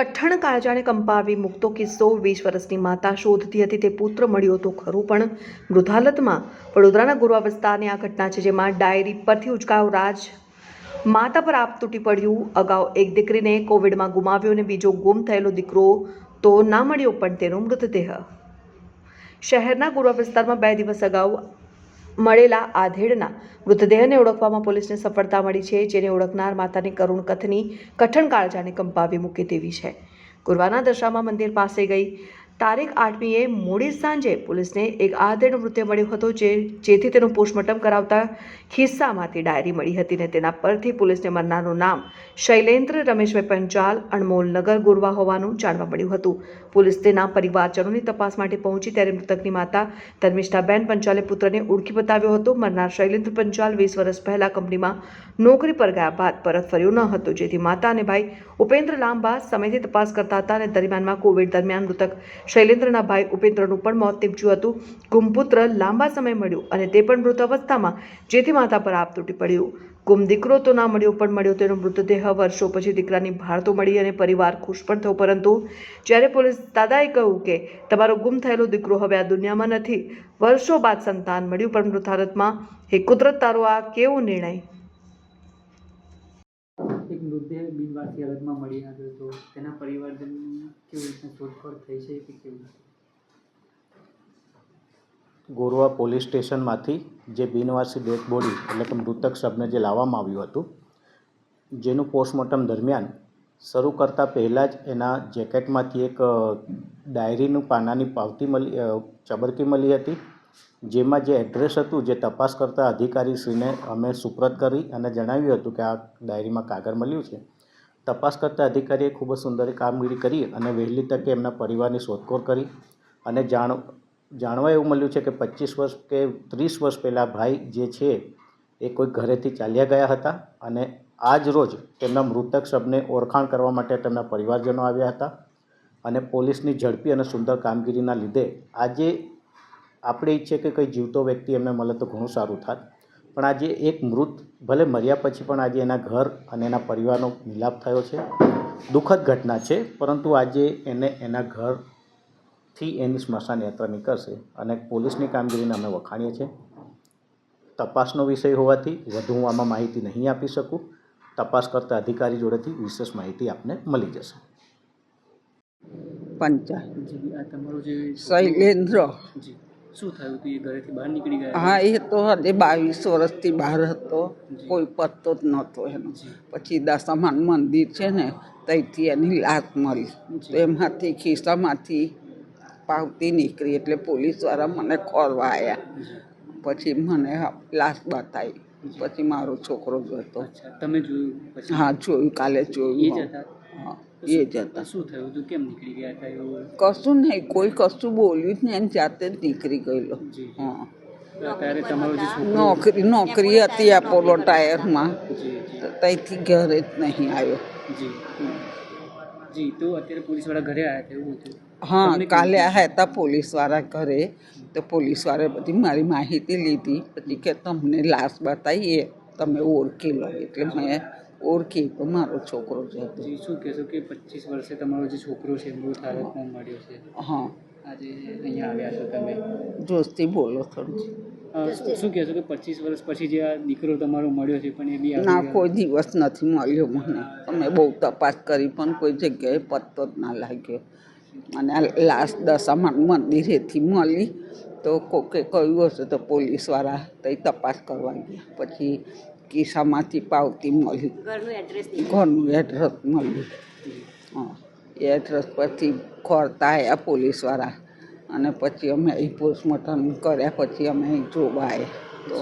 કઠણ કાળજાને કંપાવી મૂકતો કિસ્સો 20 વર્ષની માતા શોધતી હતી તે પુત્ર મળ્યો તો ખરું પણ મૃત હાલતમાં વડોદરાના ગોરવા વિસ્તારની આ ઘટના છે, જેમાં ડાયરી પરથી ઉચકાયો રાજ માતા પર આપ તૂટી પડ્યું। અગાઉ એક દીકરીને કોવિડમાં ગુમાવ્યો અને બીજો ગુમ થયેલો દીકરો તો ના મળ્યો પણ તેનો મૃતદેહ શહેરના ગોરવા વિસ્તારમાં 2 દિવસ અગાઉ મળેલા આધેડના મૃતદેહને ઓળખવામાં પોલીસને સફળતા મળી છે, જેને ઓળખનાર માતાની કરુણ કથની કઠણ કાળજાને કંપાવી મૂકે તેવી છે। ગોરવાના દશામા મંદિર પાસે ગઈ તારીખ 8મીએ મોડી સાંજે પોલીસને એક આધેડનો મૃતદેહ મળ્યો હતો, જેથી તેનું પોસ્ટમોર્ટમ કરાવતા ખિસ્સામાંથી ડાયરી મળી હતી અને તેના પરથી પોલીસને મરનારનું નામ શૈલેન્દ્ર રમેશભાઈ પંચાલ અણમોલનગર ગોરવા હોવાનું જાણવા મળ્યું હતું। પોલીસ તેના પરિવારજનોની તપાસ માટે પહોંચી ત્યારે મૃતકની માતા ધર્મિષ્ઠાબેન પંચાલે પુત્રને ઓળખી બતાવ્યો હતો। મરનાર શૈલેન્દ્ર પંચાલ 20 વર્ષ પહેલા કંપનીમાં નોકરી પર ગયા બાદ પરત ફર્યો ન હતો, જેથી માતા અને ભાઈ ઉપેન્દ્ર લાંબા સમયથી તપાસ કરતા હતા અને દરમિયાનમાં કોવિડ દરમિયાન મૃતક શૈલેન્દ્રના ભાઈ ઉપેન્દ્રનું પણ મોત નીપજ્યું હતું। ગુમપુત્ર લાંબા સમય મળ્યો અને તે પણ મૃત અવસ્થામાં, જેથી માતા પર આપ તૂટી પડ્યું। ગુમ દીકરો તો ના મળ્યો પણ મળ્યો તેનો મૃતદેહ વર્ષો પછી દીકરાની ભાળ તો મળી અને પરિવાર ખુશ પણ થયો, પરંતુ જ્યારે પોલીસ દાદાએ કહ્યું કે તમારો ગુમ થયેલો દીકરો હવે આ દુનિયામાં નથી, વર્ષો બાદ સંતાન મળ્યું પણ મૃત હાલતમાં, હે કુદરત તારો આ કેવો નિર્ણય। એક મૃતદેહ બિનવારસી હાલતમાં મળી આવ્યો હતો, તેના પરિવારજનોની કેવી રીતના શોધખોળ થઈ છે કે કેવું? ગોરવા પોલીસ સ્ટેશનમાંથી જે બિનવારસી ડેડ બોડી એટલે કે મૃતક શબને જે લાવવામાં આવ્યું હતું, જેનું પોસ્ટમોર્ટમ દરમિયાન શરૂ કરતાં પહેલાં જ એના જેકેટમાંથી એક ડાયરીનું પાનાની પાવતી ચબરકી મળી હતી, જેમાં જે એડ્રેસ હતું જે તપાસ કરતા અધિકારીશ્રીને અમે સુપ્રત કરી અને જણાવ્યું હતું કે આ ડાયરીમાં કાગળ મળ્યું છે। તપાસ કરતા અધિકારીએ ખૂબ જ સુંદર કામગીરી કરી અને વહેલી તકે એમના પરિવારની શોધખોળ કરી અને જાણવા એવું મળ્યું છે કે 25 વર્ષ કે 30 વર્ષ પહેલાં ભાઈ જે છે એ કોઈ ઘરેથી ચાલ્યા ગયા હતા અને આજ રોજ તેમના મૃતક શબને ઓળખાણ કરવા માટે તેમના પરિવારજનો આવ્યા હતા અને પોલીસની ઝડપી અને સુંદર કામગીરીના લીધે આજે આપણે ઈચ્છીએ કે કોઈ જીવતો વ્યક્તિ એમને મળે તો ઘણું સારું થાત, પણ આજે એક મૃત ભલે મર્યા પછી પણ આજે એના ઘર અને એના પરિવારનો મિલાપ થયો છે। દુઃખદ ઘટના છે, પરંતુ આજે એને એના ઘરથી એની સ્મશાન યાત્રા નીકળશે અને પોલીસની કામગીરીને અમે વખાણીએ છીએ। તપાસનો વિષય હોવાથી વધુ હું આમાં માહિતી નહીં આપી શકું, તપાસ કરતા અધિકારી જોડેથી વિશેષ માહિતી આપને મળી જશે। પંચાલ જી, આ તમારો જે શૈલેન્દ્ર, જી શું થયું હતું? એ ઘરેથી બહાર નીકળી ગયા? હા, એ તો હજે 22 વર્ષથી બહાર હતો, કોઈ પત્તો જ નહોતો એનો। પછી દશામાન મંદિર છે ને, ત્યાંથી એની લાશ મળી, તો એમાંથી ખિસ્સામાંથી પાવતી નીકળી એટલે પોલીસવાળા મને ખોરવા આવ્યા, પછી મને લાશ બતાવી, પછી મારો છોકરો જોતો। તમે જોયું પછી? હા, જોયું, કાલે એ જ જોયું। હતા? હા, એ જ હતા। શું થયું હતું? કેમ નીકળી ગયા હતા એવું? કશું નહીં, કોઈ કશું બોલ્યું જ નહીં, એની જાતે જ નીકળી ગયેલો। હા, ત્યારે તમારો જે છોકરો નોકરી હતી એપોલો ટાયરમાં, તો ત્યાંથી ઘરે જ નહીં આવ્યો। જી જી, તો અત્યારે પોલીસવાળા ઘરે આવ્યા હતા એવું હતું? હા, કાલે આવ્યા હતા પોલીસવાળા ઘરે, તો પોલીસવાળાએ બધી મારી માહિતી લીધી, પછી કે તમને લાશ બતાવીએ, તમે ઓળખી લો, એટલે મેં ઓળખી તો મારો છોકરો જ હતો। જી, શું કહેશો કે 25 વર્ષે તમારો જે છોકરો છે મૃત હાલતમાં મળ્યો છે, હા, આજે અહીંયા આવ્યા છો તમે, જોશથી બોલો થોડું। શું કહેશો કે 25 વર્ષ પછી જે આ દીકરો તમારો મળ્યો છે પણ એ બી ના, કોઈ દિવસ નથી મળ્યો મને, અમે બહુ તપાસ કરી પણ કોઈ જગ્યાએ પત્તો જ ના લાગ્યો। અને આ લાસ્ટ દશામાન મંદિરેથી મળી, તો કોકે કહ્યું હશે તો પોલીસવાળા તઈ તપાસ કરવા ગયા, પછી ખિસ્સામાંથી પાવતી મળી, ઘરનું એડ્રેસ મળ્યું। હા, એ એડ્રેસ પરથી ખોરતા આવ્યા પોલીસવાળા અને પછી અમે અહીં પોસ્ટમોર્ટમ કર્યા, પછી અમે અહીં જોવા આવ્યા। તો